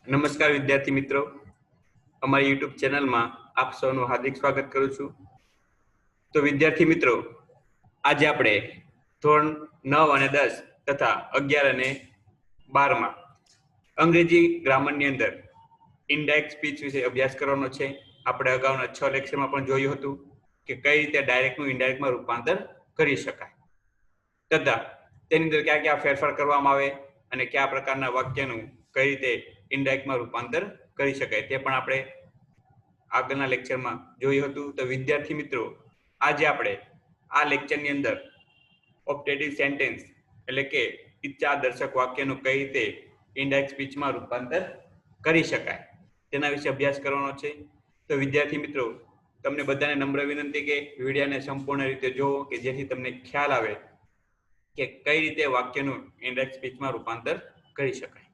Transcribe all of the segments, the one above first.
નમસ્કાર વિદ્યાર્થી મિત્રો, અમારી યુટ્યુબ ચેનલમાં આપ સૌનું હાર્દિક સ્વાગત કરું છું. તો વિદ્યાર્થી મિત્રો, આજે આપણે ધોરણ 9 અને 10 તથા 11 અને 12માં અંગ્રેજી ગ્રામરની અંદર ઇનડાયરેક્ટ સ્પીચ વિશે અભ્યાસ કરવાનો છે. આપણે અગાઉના 6 લેક્ચરમાં પણ જોયું હતું કે કઈ રીતે ડાયરેક્ટનું ઇનડાયરેક્ટમાં રૂપાંતર કરી શકાય તથા તેની અંદર કયા કયા ફેરફાર કરવામાં આવે અને કયા પ્રકારના વાક્યનું કઈ રીતે ઇનડાયરેક્ટમાં રૂપાંતર કરી શકાય તે પણ આપણે આગળના લેક્ચરમાં જોયું હતું. તો વિદ્યાર્થી મિત્રો, આજે આપણે આ લેક્ચરની અંદર ઓપ્ટેટિવ સેન્ટેન્સ એટલે કે ઈચ્છાદર્શક વાક્યનું કઈ રીતે ઇનડાયરેક્ટ સ્પીચમાં રૂપાંતર કરી શકાય તેના વિશે અભ્યાસ કરવાનો છે. તો વિદ્યાર્થી મિત્રો, તમને બધાને નમ્ર વિનંતી કે વિડીયોને સંપૂર્ણ રીતે જોવો કે જેથી તમને ખ્યાલ આવે કે કઈ રીતે વાક્યનું ઇનડાયરેક્ટ સ્પીચમાં રૂપાંતર કરી શકાય.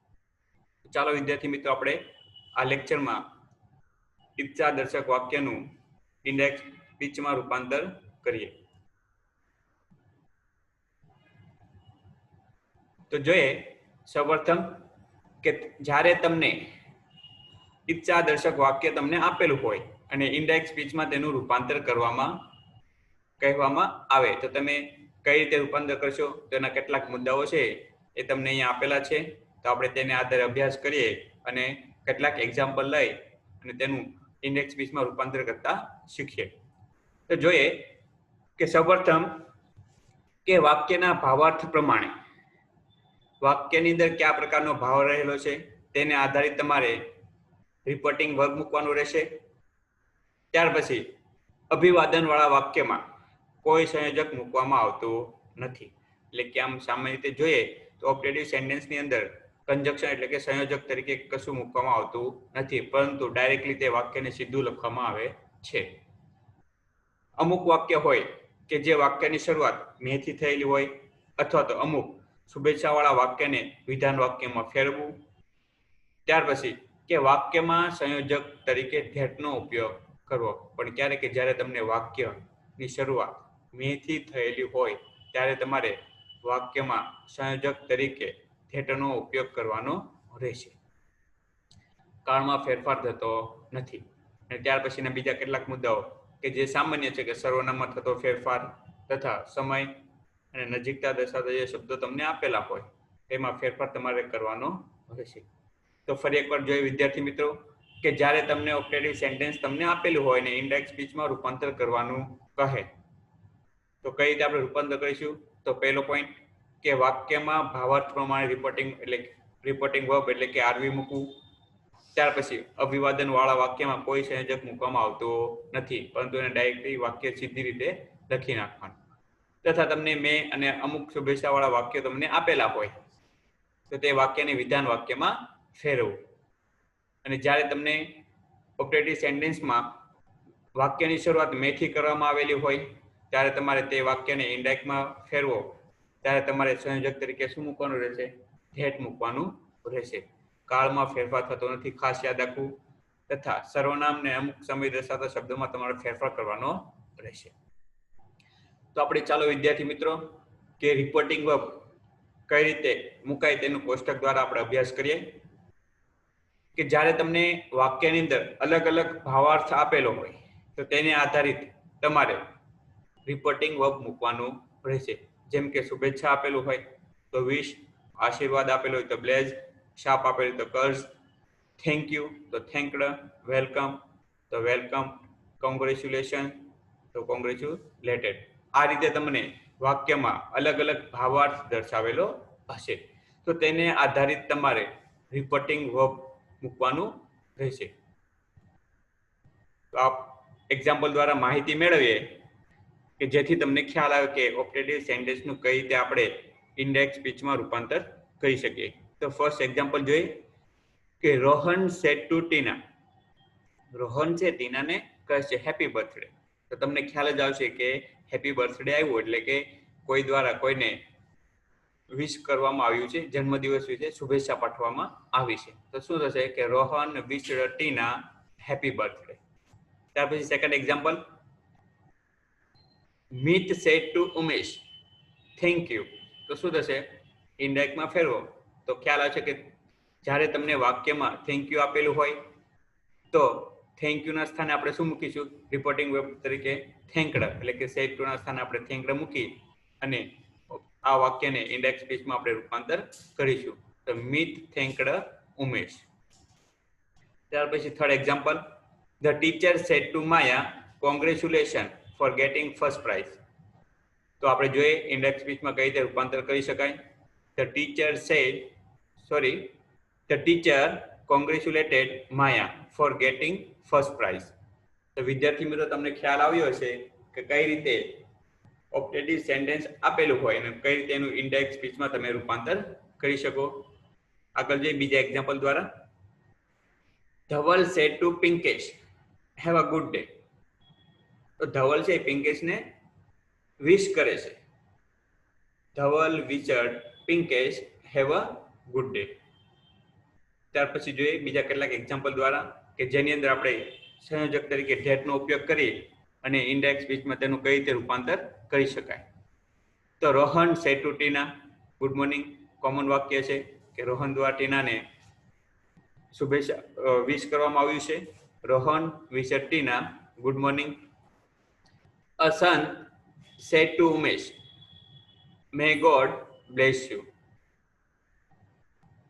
ચાલો વિદ્યાર્થી મિત્રો, આપણે આ લેક્ચરમાં ઈચ્છાદર્શક વાક્યનું ઇનડાયરેક્ટ સ્પીચમાં રૂપાંતર કરીએ. તો જોઈએ સૌપ્રથમ કે જ્યારે તમને ઈચ્છાદર્શક વાક્ય તમને આપેલું હોય અને ઇનડાયરેક્ટ સ્પીચમાં તેનું રૂપાંતર કહેવામાં આવે તો તમે કઈ રીતે રૂપાંતર કરશો તેના કેટલાક મુદ્દાઓ છે એ તમને અહીંયા આપેલા છે. તો આપણે તેને આધારે અભ્યાસ કરીએ અને કેટલાક એક્ઝામ્પલ લઈ અને તેનું ઇનડાયરેક્ટ સ્પીચમાં રૂપાંતર કરતા શીખીએ. તો જોઈએ કે સૌપ્રથમ કે વાક્યના ભાવાર્થ પ્રમાણે વાક્યની અંદર કયા પ્રકારનો ભાવ રહેલો છે તેને આધારિત તમારે રિપોર્ટિંગ વર્બ મૂકવાનું રહેશે. ત્યાર પછી અભિવાદન વાળા વાક્યમાં કોઈ સંયોજક મૂકવામાં આવતું નથી. એટલે કે આમ સામાન્ય રીતે જોઈએ તો ઓપ્ટેટિવ સેન્ટેન્સની અંદર કંજક્શન એટલે કે સંયોજક તરીકે કશું મૂકવામાં આવતું નથી, પરંતુ ડાયરેક્ટલી તે વાક્યને સીધું લખવામાં આવે છે. અમુક વાક્ય હોય કે જે વાક્યની શરૂઆત મેથી થયેલી હોય અથવા તો અમુક શુભેચ્છા વાળા વાક્યને વિધાન વાક્યમાં ફેરવવું. ત્યાર પછી કે વાક્યમાં સંયોજક તરીકે ધેટનો ઉપયોગ કરવો, પણ ક્યારે કે જ્યારે તમને વાક્યની શરૂઆત મેથી થયેલી હોય ત્યારે તમારે વાક્યમાં સંયોજક તરીકે ધેટનો ઉપયોગ કરવાનો રહેશે. કાળમાં ફેરફાર થતો નથી. અને ત્યાર પછીના બીજા કેટલાક મુદ્દાઓ કે જે સામાન્ય છે કે સર્વનામમાં થતો ફેરફાર તથા સમય અને નજીકતા દર્શાવતા જે શબ્દો તમને આપેલા હોય તેમાં ફેરફાર તમારે કરવાનો રહેશે. તો ફરી એકવાર જોઈએ વિદ્યાર્થી મિત્રો કે જ્યારે તમને ઓપ્ટેટિવ સેન્ટેન્સ તમને આપેલું હોય ને ઇનડાયરેક્ટ સ્પીચમાં રૂપાંતર કરવાનું કહે તો કઈ રીતે આપણે રૂપાંતર કરીશું. તો પહેલો પોઈન્ટ કે વાક્યમાં ભાવાર્થ પ્રમાણે રિપોર્ટિંગ વર્બ એટલે કે આરવી મૂકવું. ત્યાર પછી અભિવાદન વાળા વાક્યમાં કોઈ સંયોજક મૂકવામાં આવતો નથી, પરંતુ એને ડાયરેક્ટલી વાક્ય સીધી રીતે લખી નાખવાનું. તથા તમને મેં અને અમુક શુભેચ્છા વાળા વાક્યો તમને આપેલા હોય તો તે વાક્યને વિધાન વાક્યમાં ફેરવવું. અને જ્યારે તમને ઓપરેટિવ સેન્ટેન્સમાં વાક્યની શરૂઆત મેથી કરવામાં આવેલી હોય ત્યારે તમારે તે વાક્યને ઇનડાયરેક્ટમાં ફેરવો ત્યારે તમારે સંયોજક તરીકે શું મૂકવાનું રહેશે? ધેટ મૂકવાનું રહેશે. કાળમાં ફેરફાર થતો નથી, ખાસ યાદ રાખવું. તથા સર્વનામને અમુક સમય દર્શાવતા શબ્દોમાં તમારે ફેરફાર કરવાનો રહેશે. તો આપણે ચાલો વિદ્યાર્થી મિત્રો કે રિપોર્ટિંગ વર્બ કઈ રીતે મુકાય તેનું કોષ્ટક દ્વારા આપણે અભ્યાસ કરીએ. કે જ્યારે તમને વાક્યની અંદર અલગ અલગ ભાવાર્થ આપેલો હોય તો તેને આધારિત તમારે રિપોર્ટિંગ વર્બ મૂકવાનું રહેશે. જેમ કે શુભેચ્છા આપેલું હોય તો વિશ, આશીર્વાદ આપેલો હોય તો બ્લેઝ, શાપ આપેલું તો કર્સ, થેન્ક યુ તો થેન્કડ, વેલકમ તો વેલકમ, કોંગ્રેચ્યુલેશન તો કોંગ્રેચ્યુલેટેડ. આ રીતે તમને વાક્યમાં અલગ અલગ ભાવાર્થ દર્શાવેલો હશે તો તેને આધારિત તમારે રિપોર્ટિંગ વર્બ મૂકવાનું રહેશે. તો આપ એક્ઝામ્પલ દ્વારા માહિતી મેળવીએ કે જેથી તમને ખ્યાલ આવે કે ઓપ્ટેટિવ સેન્ટેન્સનું કઈ રીતે આપણે ઇનડાયરેક્ટ સ્પીચમાં રૂપાંતર કરી શકીએ. તો ફર્સ્ટ એક્ઝામ્પલ જોઈએ કે રોહન સેડ ટુ ટીના. રોહન છે ટીનાને કહે છે હેપી બર્થડે. તો તમને ખ્યાલ જ આવશે કે હેપી બર્થડે આવ્યું એટલે કે કોઈ દ્વારા કોઈને વિશ કરવામાં આવ્યું છે, જન્મદિવસ વિશે શુભેચ્છા પાઠવવામાં આવી છે. તો શું થશે કે રોહન વિશ્ડ ટીના હેપી બર્થડે. ત્યાર પછી second example, Meet sad to Umesh thank you. તો શું થશે? ઇનડાયરેક્ટમાં ફેરવો તો ખ્યાલ આવશે કે જ્યારે તમને વાક્યમાં થેન્ક યુ આપેલું હોય તો થેન્ક યુના સ્થાને આપણે શું મૂકીશું? રિપોર્ટિંગ વર્બ તરીકે થેન્કડ, એટલે કે સેડ ટુના સ્થાને આપણે થેન્કડ મૂકી અને આ વાક્યને ઇન્ડેક્સ સ્પીચમાં આપણે રૂપાંતર કરીશું. તો મીત થેન્કડ ઉમેશ. ત્યાર પછી third example, the teacher said to Maya congratulation for getting first prize. તો આપણે જોઈએ ઇન્ડેક્સ સ્પીચમાં કઈ રીતે રૂપાંતર કરી શકાય. The teacher congratulated Maya for getting first prize. તો વિદ્યાર્થી મિત્રો તમને ખ્યાલ આવ્યો હશે કે કઈ રીતે ઓપ્ટેટિવ સેન્ટેન્સ આપેલું હોય અને કઈ રીતે એનું ઇન્ડેક્સ સ્પીચમાં તમે રૂપાંતર કરી શકો. આગળ જઈએ બીજા એક્ઝામ્પલ દ્વારા. Dhaval said to Pinkesh have a good day. તો ધવલ છે પિંકેશને વિશ કરે છે. Dhaval wished Pinkesh have a good day. ત્યાર પછી જોઈએ બીજા કેટલાક એક્ઝામ્પલ દ્વારા કે જેની અંદર આપણે સંયોજક તરીકે ધેટનો ઉપયોગ કરી અને ઇન્ડેક્સ સ્પીચમાં તેનું કઈ રીતે રૂપાંતર કરી શકાય. તો Rohan said to Tina good morning. Common વાક્ય છે કે રોહન દ્વારા ટીનાને શુભેચ્છા વિશ કરવામાં આવ્યું છે. Rohan wished Tina good morning. A saint said to Umesh may God bless you.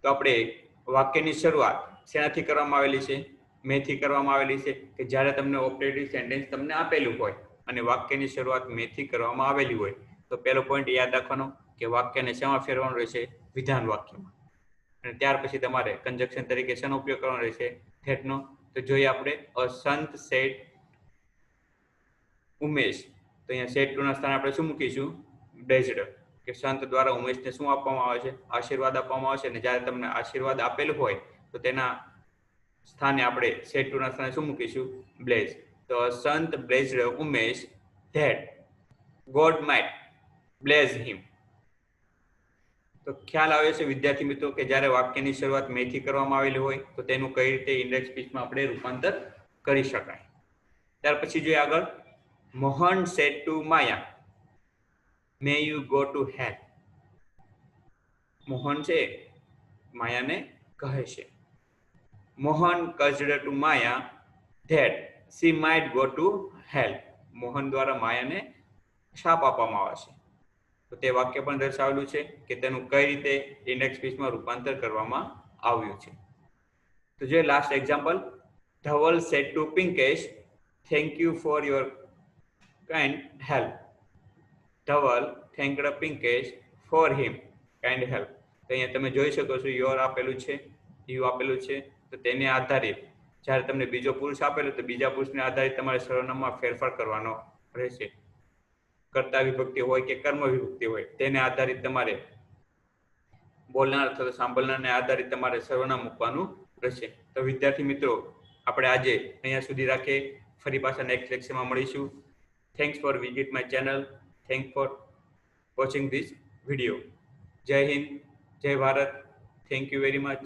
તો આપણે વાક્યની શરૂઆત શેનાથી કરવામાં આવેલી છે? મેથી કરવામાં આવેલી છે કે જ્યારે તમને ઓપરેટિવ સેન્ટેન્સ તમને આપેલું હોય અને વાક્યની શરૂઆત મેથી કરવામાં આવેલી હોય તો પહેલો પોઈન્ટ યાદ રાખવાનો કે વાક્યને શેમાં ફેરવાનું રહેશે? વિધાન વાક્યમાં. અને ત્યાર પછી તમારે કંજક્શન તરીકે શેનો ઉપયોગ કરવાનો રહેશે? થેટનો. તો જોઈએ આપણે અ સંત સેડ ઉમેશ. તો અહીંયા સેડ ટુ ના સ્થાને આપણે શું મૂકીશું? બ્લેસ્ડ. કે સંત દ્વારા ઉમેશને શું આપવામાં આવે છે? આશીર્વાદ આપવામાં આવે છે. અને જ્યારે તમને આશીર્વાદ આપેલું હોય તો તેના સ્થાને આપણે સેડ ટુ ના સ્થાને શું મૂકીશું? બ્લેસ. તો સંત blessed Umesh that God might bless him. તો ખ્યાલ આવે છે વિદ્યાર્થી મિત્રો કે જ્યારે વાક્યની શરૂઆત મેથી કરવામાં આવેલી હોય તો તેનું કઈ રીતે ઇન્ડેક્સ સ્પીચમાં આપણે રૂપાંતર કરી શકાય. ત્યાર પછી જોઈએ આગળ, Mohan said to Maya may you go to hell. Mohan છે માયાને કહે છે. Mohan cursed to Maya that she might go to hell. Mohan દ્વારા માયાને શાપ આપવામાં આવે છે. તો તે વાક્ય પણ દર્શાવેલું છે કે તેનું કઈ રીતે ઇન્ડેક્સ સ્પીચમાં રૂપાંતર કરવામાં આવ્યું છે. તો જે last example, Dhaval said to Pinkesh thank you for your kind help. Dhaval thanked Pinkesh for him kind help. તો અહીંયા તમે જોઈ શકો છો યોર આપેલું છે, યુ આપેલું છે. તો તેને આધારિત જ્યારે તમને બીજો પુરુષ આપેલો તો બીજા પુરુષને આધારિત તમારે સર્વનામમાં ફેરફાર કરવાનો રહેશે. કર્તા વિભક્તિ હોય કે કર્મ વિભક્તિ હોય તેને આધારિત તમારે બોલનાર અથવા સાંભળનારને આધારિત તમારે સર્વનામ મૂકવાનું રહેશે. તો વિદ્યાર્થી મિત્રો આપણે આજે અહીંયા સુધી રાખીએ. ફરી પાછા નેક્સ્ટ લેક્ચરમાં મળીશું. Thanks for visit my channel. Thanks for watching this video. જય હિન્દ, જય Bharat. Thank you very much.